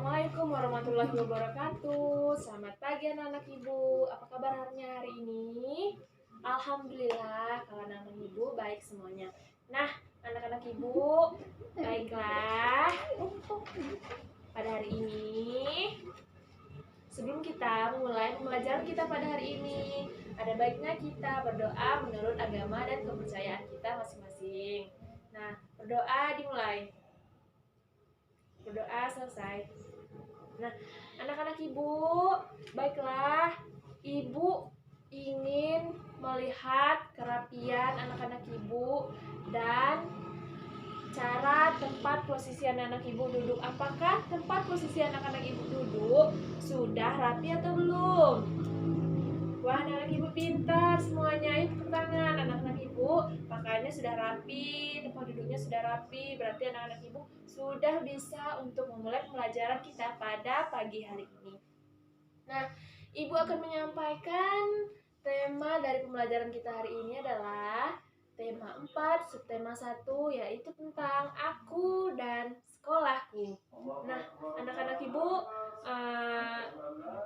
Assalamualaikum warahmatullahi wabarakatuh. Selamat pagi anak-anak ibu. Apa kabar hari ini? Alhamdulillah kalau anak-anak ibu baik semuanya. Nah, anak-anak ibu, baiklah. Pada hari ini, sebelum kita mulai pembelajaran kita pada hari ini, ada baiknya kita berdoa menurut agama dan kepercayaan kita masing-masing. Nah, berdoa dimulai. Berdoa selesai. Nah, anak-anak ibu, baiklah, ibu ingin melihat kerapian anak-anak ibu dan cara tempat posisi anak-anak ibu duduk. Apakah tempat posisi anak-anak ibu duduk sudah rapi atau belum? Wah, anak-anak ibu pintar semuanya. Itu tepuk tangan anak-anak ibu. Pakaiannya sudah rapi, tempat duduknya sudah rapi. Berarti anak-anak ibu sudah bisa untuk memulai pembelajaran kita pada pagi hari ini. Nah, ibu akan menyampaikan tema dari pembelajaran kita hari ini adalah tema 4, subtema 1, yaitu tentang aku dan sekolahku. Nah, anak-anak ibu,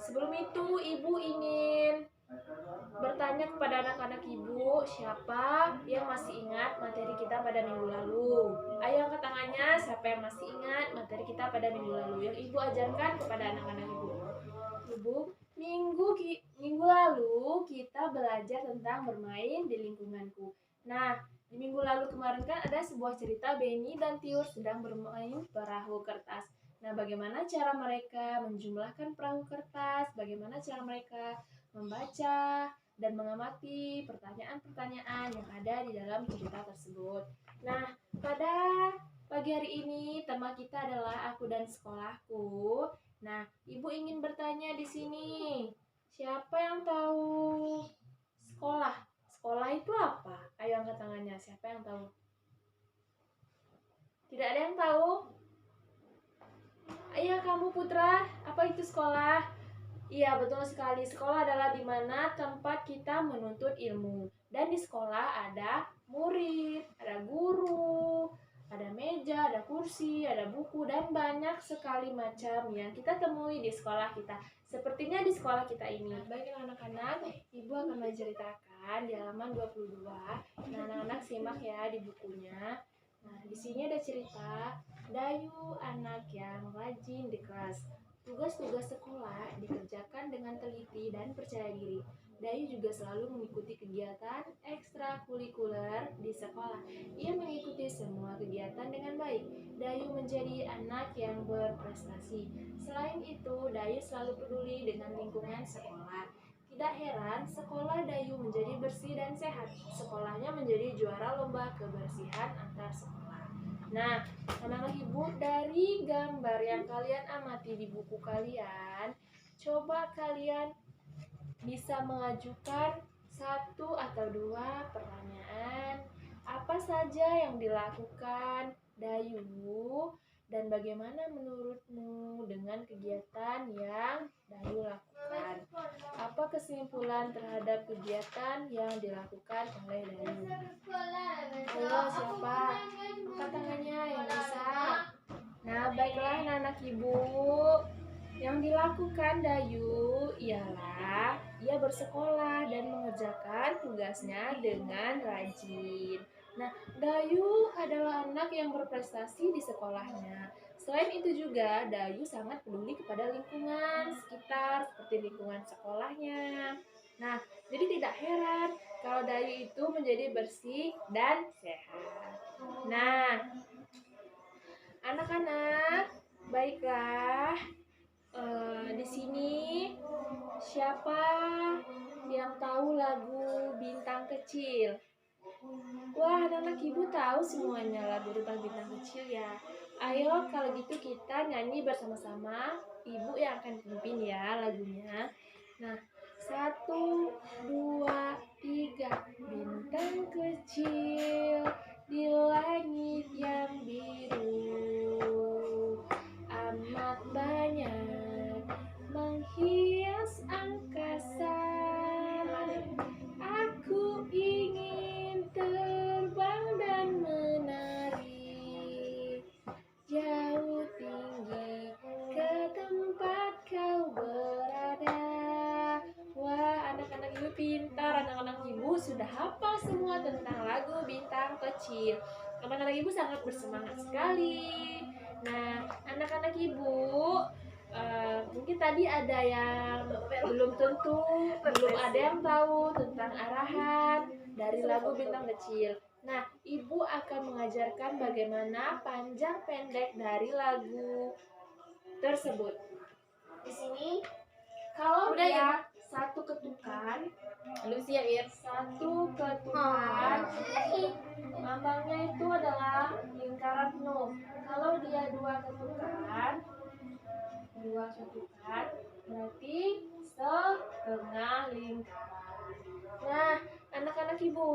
sebelum itu ibu ingin bertanya kepada anak-anak ibu, siapa yang masih ingat materi kita pada minggu lalu? Ayo angkat tangannya, siapa yang masih ingat materi kita pada minggu lalu yang ibu ajarkan kepada anak-anak ibu? Ibu, minggu lalu kita belajar tentang bermain di lingkunganku. Nah, di minggu lalu kemarin kan ada sebuah cerita Benny dan Tiur sedang bermain perahu kertas. Nah, bagaimana cara mereka menjumlahkan perahu kertas? Bagaimana cara mereka membaca dan mengamati pertanyaan-pertanyaan yang ada di dalam cerita tersebut. Nah, pada pagi hari ini tema kita adalah aku dan sekolahku. Nah, ibu ingin bertanya di sini, siapa yang tahu sekolah? Sekolah itu apa? Ayo angkat tangannya, siapa yang tahu? Tidak ada yang tahu? Ayo kamu Putra, apa itu sekolah? Iya, betul sekali. Sekolah adalah di mana tempat kita menuntut ilmu. Dan di sekolah ada murid, ada guru, ada meja, ada kursi, ada buku, dan banyak sekali macam yang kita temui di sekolah kita. Sepertinya di sekolah kita ini. Baiklah anak-anak, Ibu akan menceritakan di halaman 22. Nah, anak-anak simak ya di bukunya. Nah, di sini ada cerita Dayu, anak yang rajin di kelas. Tugas-tugas sekolah dikerjakan dengan teliti dan percaya diri. Dayu juga selalu mengikuti kegiatan ekstrakurikuler di sekolah. Ia mengikuti semua kegiatan dengan baik. Dayu menjadi anak yang berprestasi. Selain itu, Dayu selalu peduli dengan lingkungan sekolah. Tidak heran, sekolah Dayu menjadi bersih dan sehat. Sekolahnya menjadi juara lomba kebersihan antar sekolah. Nah, anak-anak ibu, dari gambar yang kalian amati di buku kalian, coba kalian bisa mengajukan satu atau dua pertanyaan. Apa saja yang dilakukan Dayu dan bagaimana menurutmu dengan kegiatan yang Dayu lakukan? Apa kesimpulan terhadap kegiatan yang dilakukan oleh Dayu? Ayo siapa? Angkat tangannya yang bisa. Nah, baiklah anak-anak ibu. Yang dilakukan Dayu ialah ia bersekolah dan mengerjakan tugasnya dengan rajin. Nah, Dayu adalah anak yang berprestasi di sekolahnya. Selain itu juga, Dayu sangat peduli kepada lingkungan sekitar seperti lingkungan sekolahnya. Nah, jadi tidak heran kalau Dayu itu menjadi bersih dan sehat. Nah, anak-anak, baiklah. Di sini siapa yang tahu lagu Bintang Kecil? Wah, anak-anak ibu tahu semuanya lagu tentang bintang kecil ya. Ayo kalau gitu kita nyanyi bersama-sama. Ibu yang akan pimpin ya lagunya. Nah, 1, 2, 3. Bintang kecil di langit yang biru, amat banyak menghias angkasa. Aku ingin terbang dan menari jauh tinggi ke sudah hafal semua tentang lagu Bintang Kecil. Anak-anak ibu sangat bersemangat sekali. Nah, anak-anak ibu, mungkin tadi ada yang belum ada yang tahu tentang arahan dari lagu Bintang Kecil. Nah, ibu akan mengajarkan bagaimana panjang pendek dari lagu tersebut. Di sini kalau Udah ya? satu ketukan, Lu siap ya? satu ketukan, lambangnya itu adalah lingkaran penuh. Kalau dia dua ketukan, berarti setengah lingkaran. Nah, anak-anak ibu,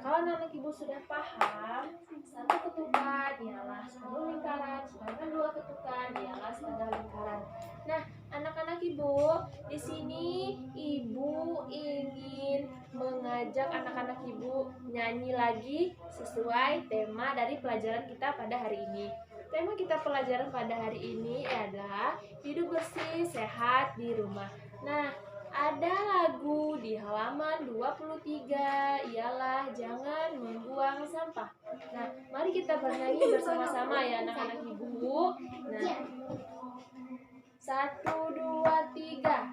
kalau anak-anak ibu sudah paham, satu ketukan ialah sepenuh lingkaran, sedangkan dua ketukan ialah setengah lingkaran. Nah, anak-anak ibu, di sini ibu ingin mengajak anak-anak ibu nyanyi lagi sesuai tema dari pelajaran kita pada hari ini. Tema kita pelajaran pada hari ini adalah hidup bersih, sehat di rumah. Nah, ada lagu di halaman 23, ialah jangan membuang sampah. Nah, mari kita bernyanyi bersama-sama ya anak-anak ibu. Nah, 1, 2, 3.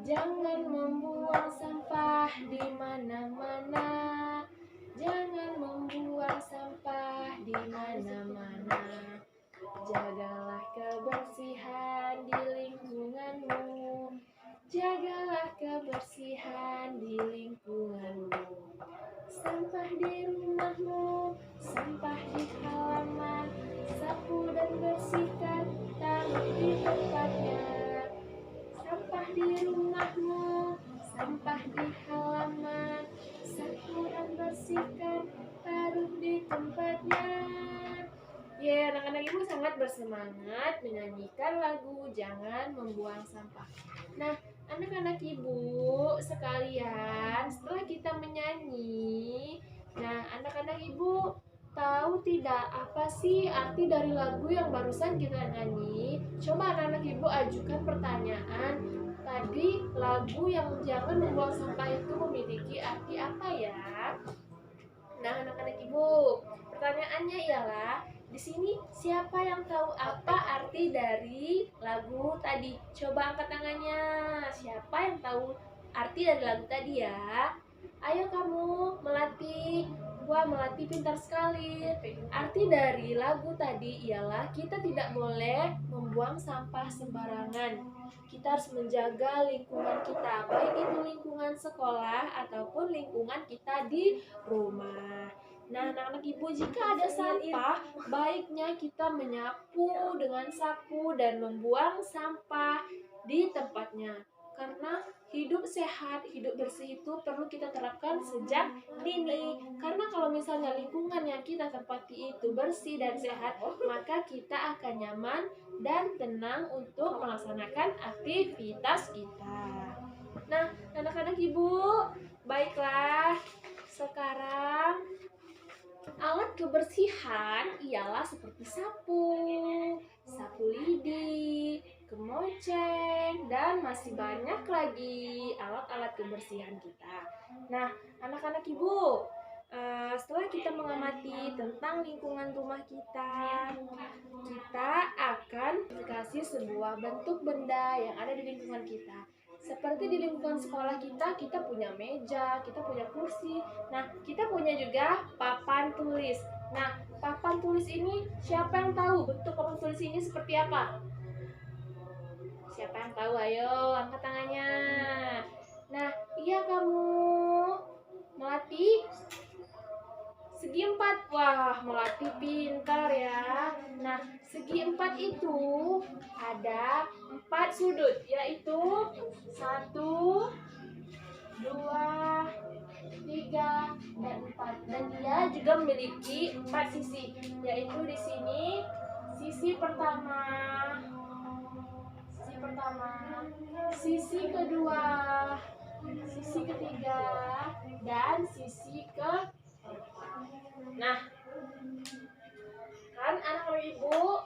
Jangan membuang sampah di mana-mana. Jangan membuang sampah di mana-mana. Jagalah kebersihan di lingkunganmu. Jagalah kebersihan di lingkunganmu. Sampah di rumahmu, sampah di halaman, sapu dan bersihkan, taruh di tempatnya. Sampah di rumahmu, sampah di halaman, sapu dan bersihkan, taruh di tempatnya. Ya, anak-anak ibu sangat bersemangat menyanyikan lagu Jangan Membuang Sampah. Nah, anak-anak ibu sekalian, setelah kita menyanyi, anak-anak ibu tahu tidak apa sih arti dari lagu yang barusan kita nyanyi? Coba anak-anak ibu ajukan pertanyaan. Tadi lagu yang Jangan Membuang Sampah itu memiliki arti apa ya? Nah, anak-anak ibu, pertanyaannya ialah di sini siapa yang tahu apa arti dari lagu tadi? Coba angkat tangannya. Siapa yang tahu arti dari lagu tadi ya? Ayo kamu Melati. Wah, Melati pintar sekali. Arti dari lagu tadi ialah kita tidak boleh membuang sampah sembarangan. Kita harus menjaga lingkungan kita, baik itu lingkungan sekolah ataupun lingkungan kita di rumah. Nah, anak-anak ibu, jika ada sampah, baiknya kita menyapu dengan sapu dan membuang sampah di tempatnya. Karena hidup sehat, hidup bersih itu perlu kita terapkan sejak dini. Karena kalau misalnya lingkungan yang kita tempati itu bersih dan sehat, maka kita akan nyaman dan tenang untuk melaksanakan aktivitas kita. Nah, anak-anak ibu, baiklah. Sekarang alat kebersihan ialah seperti sapu lidi, kemoceng, dan masih banyak lagi alat-alat kebersihan kita. Nah, anak-anak ibu, setelah kita mengamati tentang lingkungan rumah kita akan kasih sebuah bentuk benda yang ada di lingkungan kita. Seperti di lingkungan sekolah kita punya meja, kita punya kursi. Nah, kita punya juga papan tulis. Nah, papan tulis ini siapa yang tahu bentuk papan tulis ini seperti apa? Siapa yang tahu? Ayo, angkat tangannya. Nah, iya kamu Melati. Segi 4. Wah, Melati pintar ya. Nah, segi 4 itu ada 4 sudut, yaitu 1, 2, 3, dan 4. Dan dia juga memiliki 4 sisi, yaitu di sini sisi pertama, sisi kedua, sisi ketiga, dan sisi ke. Nah, kan anak-anak ibu,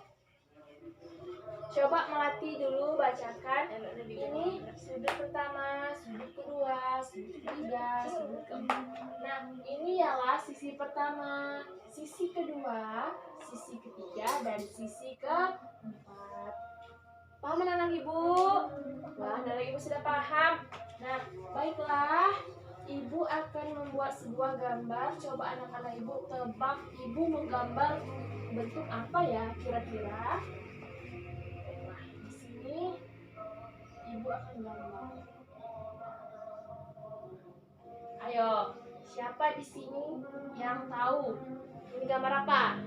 coba coba Melati dulu bacakan. Ini sudut pertama, sudut kedua, sudut ketiga, sudut keempat. Nah, ini ialah sisi pertama, sisi kedua, sisi ketiga, dan sisi keempat. Paham anak ibu? Wah, anak ibu sudah paham. Nah, baiklah. Ibu akan membuat sebuah gambar. Coba anak-anak ibu tebak, ibu menggambar bentuk apa ya kira-kira? Nah, di sini ibu akan gambar. Ayo, siapa di sini yang tahu ini gambar apa?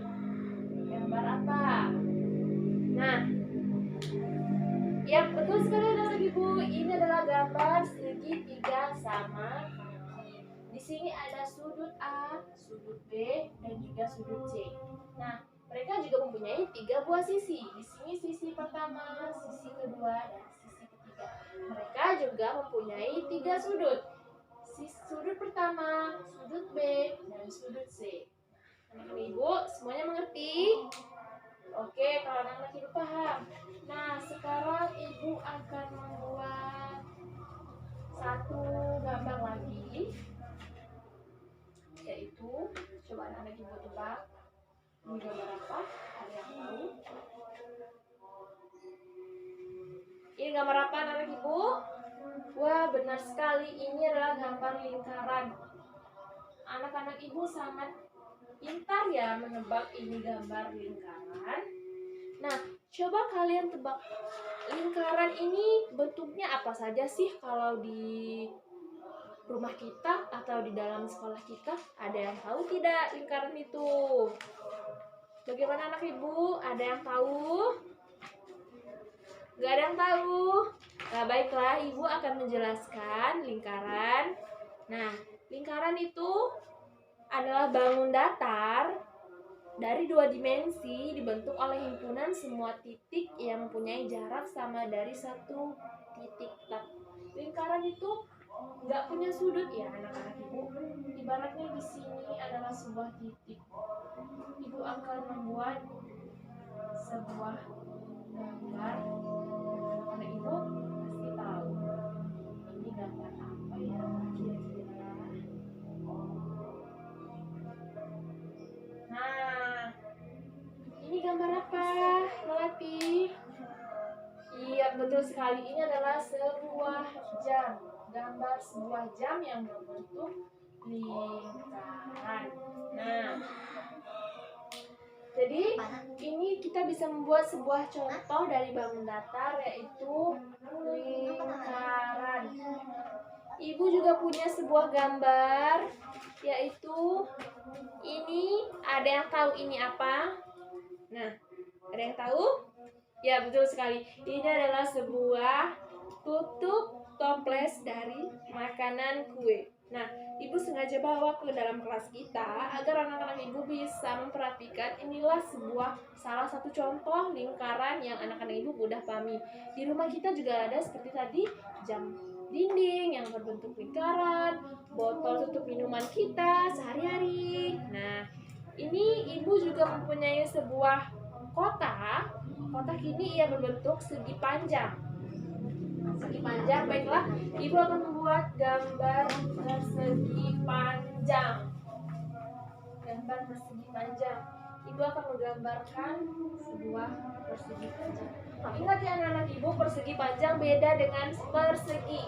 Gambar apa? Nah, ya betul sekali anak ibu. Ini adalah gambar segitiga sama kaki. Di sini ada sudut A, sudut B, dan juga sudut C. Nah, mereka juga mempunyai 3 buah sisi. Di sini sisi pertama, sisi kedua, dan sisi ketiga. Mereka juga mempunyai 3 sudut. Sudut pertama, sudut B, dan sudut C. Anak-anak ibu semuanya mengerti? Oke, kalau anak-anak ibu paham. Nah, sekarang ibu akan membuat satu gambar lagi, yaitu coba anak-anak ibu tebak ini gambar apa? Ada yang tahu? Ini gambar apa anak-anak ibu? Wah, benar sekali, ini adalah gambar lingkaran. Anak-anak ibu sangat pintar ya menebak ini gambar lingkaran. Nah, coba kalian tebak lingkaran ini bentuknya apa saja sih kalau di rumah kita atau di dalam sekolah kita? Ada yang tahu tidak lingkaran itu? Bagaimana anak ibu? Ada yang tahu? Gak ada yang tahu? Nah, baiklah, ibu akan menjelaskan lingkaran. Nah, lingkaran itu adalah bangun datar dari 2 dimensi dibentuk oleh himpunan semua titik yang mempunyai jarak sama dari 1 titik. Lingkaran itu nggak punya sudut ya anak-anak ibu. Ibaratnya di sini adalah sebuah titik. Ibu akan membuat sebuah gambar. Anak ibu pasti tahu ini gambar apa ya kira-kira. Nah, ini gambar apa, Melati? Iya, betul sekali. Ini adalah sebuah jam. Gambar sebuah jam yang berbentuk lingkaran. Nah, jadi ini kita bisa membuat sebuah contoh dari bangun datar, yaitu lingkaran. Ibu juga punya sebuah gambar, yaitu ini. Ada yang tahu ini apa? Nah, ada yang tahu? Ya, betul sekali. Ini adalah sebuah tutup toples dari makanan kue. Nah, ibu sengaja bawa ke dalam kelas kita agar anak-anak ibu bisa memperhatikan inilah salah satu contoh lingkaran yang anak-anak ibu mudah pahami. Di rumah kita juga ada seperti tadi jam dinding yang berbentuk lingkaran, botol tutup minuman kita sehari-hari. Nah, ini ibu juga mempunyai sebuah kotak. Kotak ini ia berbentuk segi panjang. Segi panjang, baiklah, ibu akan membuat gambar persegi panjang. Gambar persegi panjang. Ibu akan menggambarkan sebuah persegi panjang. Ingat ya anak-anak ibu, persegi panjang beda dengan persegi.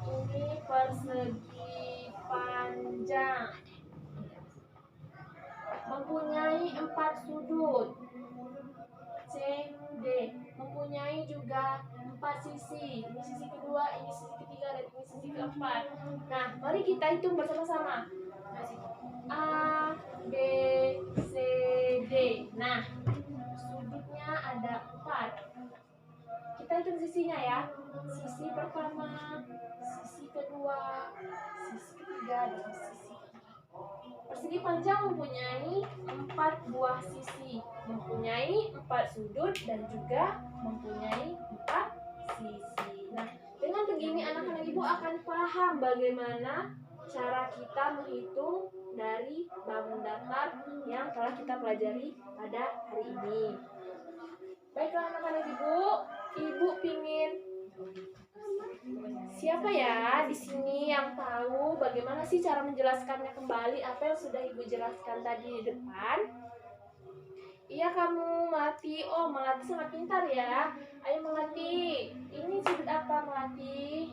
Ini persegi panjang. Mempunyai 4 sudut. C, D. Mempunyai juga 4 sisi. Ini sisi kedua, ini sisi ketiga, dan ini sisi keempat. Nah, mari kita hitung bersama-sama. A, B, C, D. Nah, sudutnya ada 4. Kita hitung sisinya ya. Sisi pertama, sisi kedua, sisi ketiga, dan sisi keempat. Persegi panjang mempunyai 4 buah sisi, mempunyai 4 sudut, dan juga mempunyai 4 sisi. Nah, dengan begini anak-anak ibu akan paham bagaimana cara kita menghitung dari bangun datar yang telah kita pelajari pada hari ini. Baiklah anak-anak ibu, ibu pingin siapa ya di sini yang tahu bagaimana sih cara menjelaskannya kembali apa yang sudah ibu jelaskan tadi di depan? Iya kamu Melati. Oh Melati sangat pintar ya. Ayo Melati. Ini sudut apa Melati?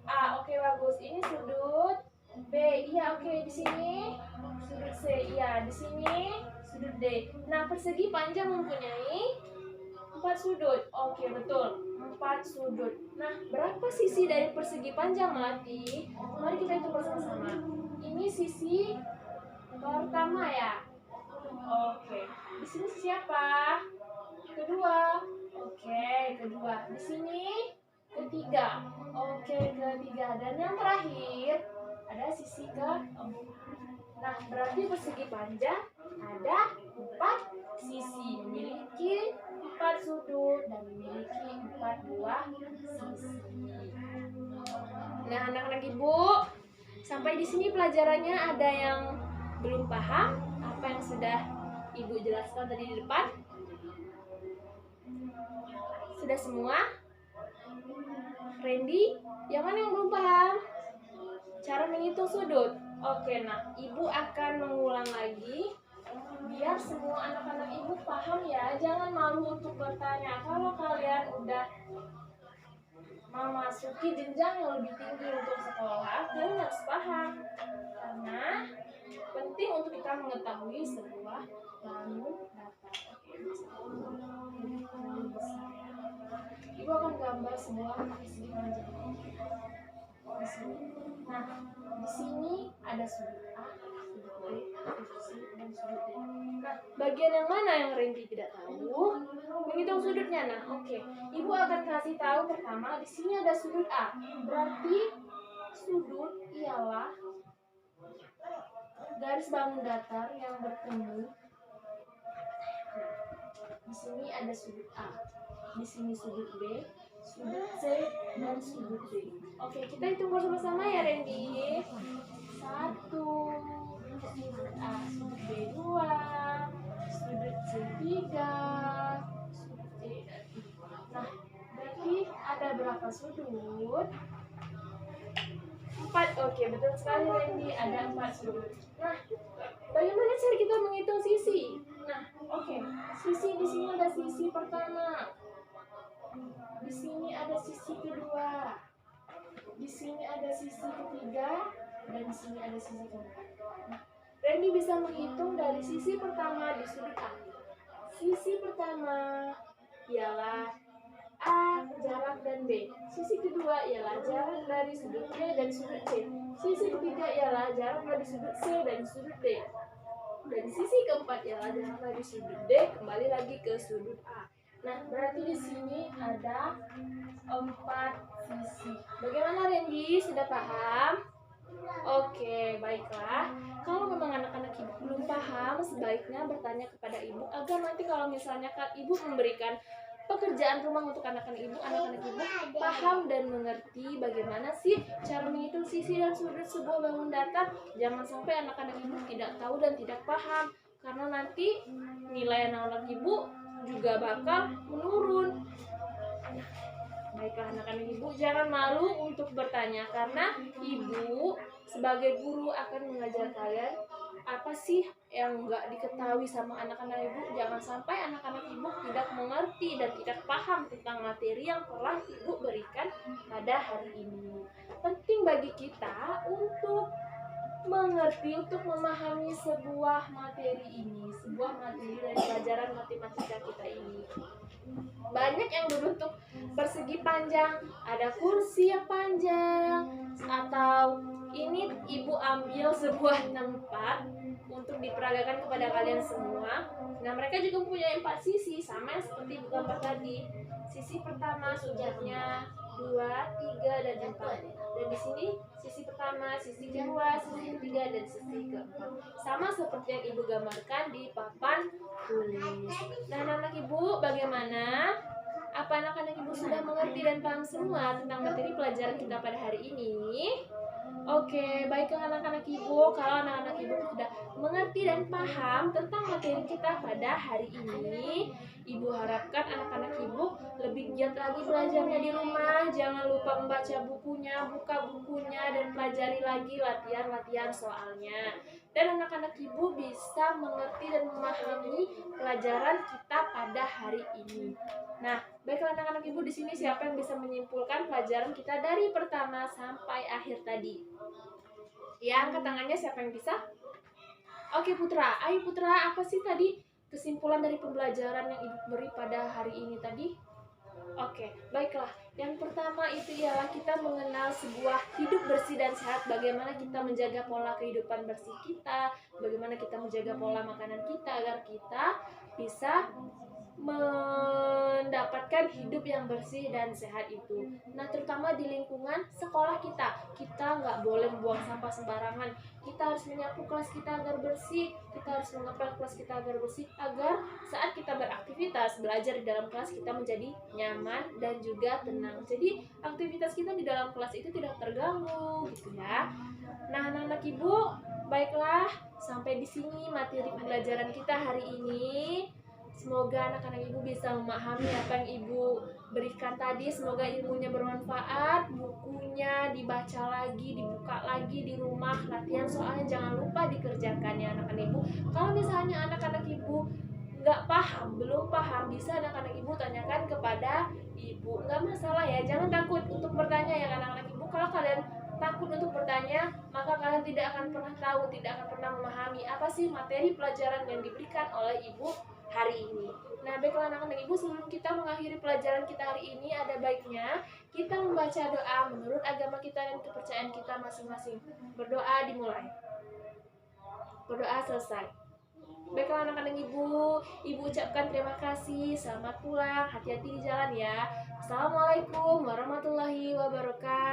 A. Oke bagus. Ini sudut B. Iya oke di sini. Sudut C. Iya di sini. Sudut D. Nah persegi panjang mempunyai 4 sudut. Oke betul. 4 sudut. Nah berapa sisi dari persegi panjang Melati? Mari kita hitung bersama-sama. Ini sisi pertama ya. Oke. Di sini siapa? Kedua. Oke, kedua. Di sini ketiga. Oke, ketiga. Dan yang terakhir ada sisi keempat. Nah, berarti persegi panjang ada 4 sisi, memiliki 4 sudut dan memiliki 4 buah sisi. Nah, anak-anak ibu, sampai di sini pelajarannya ada yang belum paham apa yang sudah ibu jelaskan tadi di depan? Sudah semua? Randy, yang mana yang belum paham? Cara menghitung sudut. Oke, nah ibu akan mengulang lagi biar semua anak-anak ibu paham ya. Jangan malu untuk bertanya. Kalau kalian udah memasuki jenjang yang lebih tinggi untuk sekolah, kalian harus paham. Karena penting untuk kita mengetahui sebuah bangun datar. Ibu akan gambar sebuah persegi panjang. Nah, di sini ada sudut A, sudut B, sudut C, dan sudut D. Nah, bagian yang mana yang Randy tidak tahu? Menghitung sudutnya. Nah, oke. Ibu akan kasih tahu pertama di sini ada sudut A. Berarti sudut ialah garis bangun datar yang bertemu. Di sini ada sudut A. Di sini sudut B, sudut C, dan sudut D. Oke, kita hitung bersama-sama ya Randy. 1, sudut A, sudut B 2, sudut C 3, sudut D dan 4. Nah, berarti ada berapa sudut? 4. Oke, betul sekali Randy, ada 4 sudut. Nah, bagaimana cara kita menghitung sisi? Nah, oke. Sisi di sini ada sisi pertama. Di sini ada sisi kedua. Di sini ada sisi ketiga dan di sini ada sisi keempat. Nah, Randy bisa menghitung dari sisi pertama di sudut A. Sisi pertama ialah A jarak dan B. Sisi kedua ialah jarak dari sudut B dan sudut C. Sisi ketiga ialah jarak dari sudut C dan sudut D. Dan sisi keempat ialah jarak dari sudut D kembali lagi ke sudut A. Nah, berarti di sini ada 4 sisi. Bagaimana Randy? Sudah paham? Oke, baiklah. Kalau memang anak-anak ibu belum paham, sebaiknya bertanya kepada ibu agar nanti kalau misalnya ibu memberikan pekerjaan rumah untuk anak-anak ibu paham dan mengerti bagaimana sih cara menghitung sisi dan sudut sebuah bangun datar. Jangan sampai anak-anak ibu tidak tahu dan tidak paham, karena nanti nilai anak-anak ibu juga bakal menurun. Baiklah anak-anak ibu, jangan malu untuk bertanya, karena ibu sebagai guru akan mengajar kalian apa sih yang nggak diketahui sama anak-anak ibu. Jangan sampai anak-anak ibu tidak mengerti dan tidak paham tentang materi yang telah ibu berikan pada hari ini. Penting bagi kita untuk mengerti, untuk memahami sebuah materi ini, sebuah materi dari pelajaran matematika kita ini. Banyak yang berbentuk persegi panjang, ada kursi yang panjang, atau ini ibu ambil sebuah tempat untuk diperagakan kepada kalian semua. Nah, mereka juga mempunyai 4 sisi, sama seperti ibu gambar tadi. Sisi pertama sudutnya 2, 3, dan 4. Dan di sini sisi pertama, sisi kedua, sisi ketiga, dan sisi keempat. Sama seperti yang ibu gambarkan di papan tulis. Nah, anak-anak ibu, bagaimana? Apa anak-anak ibu sudah mengerti dan paham semua tentang materi pelajaran kita pada hari ini? Oke, baiklah anak-anak ibu, kalau anak-anak ibu sudah mengerti dan paham tentang materi kita pada hari ini, ibu harapkan anak-anak ibu lebih giat giat lagi belajarnya di rumah. Jangan lupa membaca bukunya, buka bukunya, dan pelajari lagi latihan-latihan soalnya. Dan anak-anak ibu bisa mengerti dan memahami pelajaran kita pada hari ini. Nah, baiklah anak-anak ibu, di sini siapa yang bisa menyimpulkan pelajaran kita dari pertama sampai akhir tadi? Ya, angkat tangannya siapa yang bisa? Oke Putra, ayo Putra, apa sih tadi kesimpulan dari pembelajaran yang Ibu beri pada hari ini tadi? Oke, baiklah. Yang pertama itu ialah kita mengenal sebuah hidup bersih dan sehat. Bagaimana kita menjaga pola kehidupan bersih kita, bagaimana kita menjaga pola makanan kita agar kita bisa mendapatkan hidup yang bersih dan sehat itu. Nah, terutama di lingkungan sekolah kita. Kita nggak boleh membuang sampah sembarangan. Kita harus menyapu kelas kita agar bersih. Kita harus mengepel kelas kita agar bersih, agar saat kita beraktivitas belajar di dalam kelas kita menjadi nyaman dan juga tenang. Jadi aktivitas kita di dalam kelas itu tidak terganggu, gitu ya. Nah, anak-anak ibu, baiklah sampai di sini materi pembelajaran kita hari ini. Semoga anak-anak ibu bisa memahami apa yang ibu berikan tadi. Semoga ilmunya bermanfaat, bukunya dibaca lagi, dibuka lagi di rumah, latihan soalnya jangan lupa dikerjakan ya anak-anak ibu. Kalau misalnya anak-anak ibu nggak paham, belum paham, bisa anak-anak ibu tanyakan kepada ibu. Nggak masalah ya, jangan takut untuk bertanya ya anak-anak ibu. Kalau kalian takut untuk bertanya, maka kalian tidak akan pernah tahu, tidak akan pernah memahami apa sih materi pelajaran yang diberikan oleh ibu hari ini. Nah, baiklah anak-anak ibu, sebelum kita mengakhiri pelajaran kita hari ini, ada baiknya kita membaca doa menurut agama kita dan kepercayaan kita masing-masing. Berdoa dimulai. Berdoa selesai. Baiklah anak-anak ibu, ibu ucapkan terima kasih, selamat pulang, hati-hati di jalan ya. Assalamualaikum warahmatullahi wabarakatuh.